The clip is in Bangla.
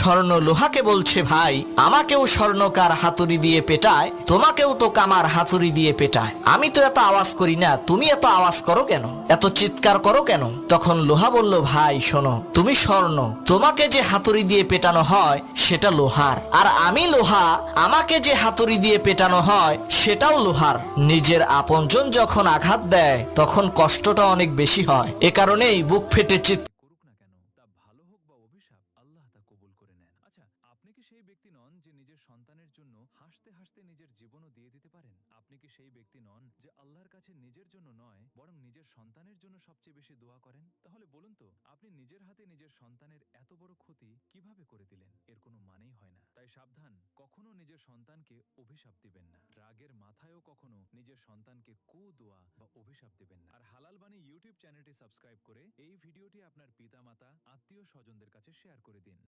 স্বর্ণ লোহাকে বলছে, ভাই আমাকেও স্বর্ণকার হাতুড়ি দিয়ে পেটায়, তোমাকেও তো কামার হাতুড়ি দিয়ে পেটায়, আমি তো এত আওয়াজ করি না, তুমি এত আওয়াজ করো কেন, এত চিৎকার করো কেন? তখন লোহা বলল, ভাই শোনো, তুমি স্বর্ণ, তোমাকে যে হাতুড়ি দিয়ে পেটানো হয় সেটা লোহার, আর আমি লোহা, আমাকে যে হাতুড়ি দিয়ে পেটানো হয় সেটাও লোহার। নিজের আপনজন যখন আঘাত দেয় তখন কষ্টটা অনেক বেশি হয়, এ কারণেই বুক ফেটে করুক না কেন, তা ভালো হোক বা অভিশাপ, আল্লাহ তা কবুল করে নেন। আচ্ছা, আপনি কি সেই ব্যক্তি নন যে নিজের সন্তানের জন্য হাসতে হাসতে নিজের জীবনও দিয়ে দিতে পারেন? আপনি কি সেই ব্যক্তি নন যে আল্লাহর কাছে নিজের জন্য নয় বরং নিজের সন্তানের জন্য সবচেয়ে বেশি দোয়া করেন? তাহলে বলুন তো, আপনি নিজের হাতে নিজের সন্তানের এত বড় ক্ষতি কিভাবে করে দিলেন? এর কোনো মানেই হয় না। তাই সাবধান, কখনো নিজের সন্তানকে অভিশাপ দিবেন না। রাগের মাথায়ও কখনো নিজের সন্তানকে কুদোয়া বা অভিশাপ দিবেন না। আর হালাল বাণী ইউটিউব চ্যানেলটি সাবস্ক্রাইব করে এই ভিডিওটি আপনার পিতামাতা, আত্মীয় স্বজনদের কাছে শেয়ার করে দিন।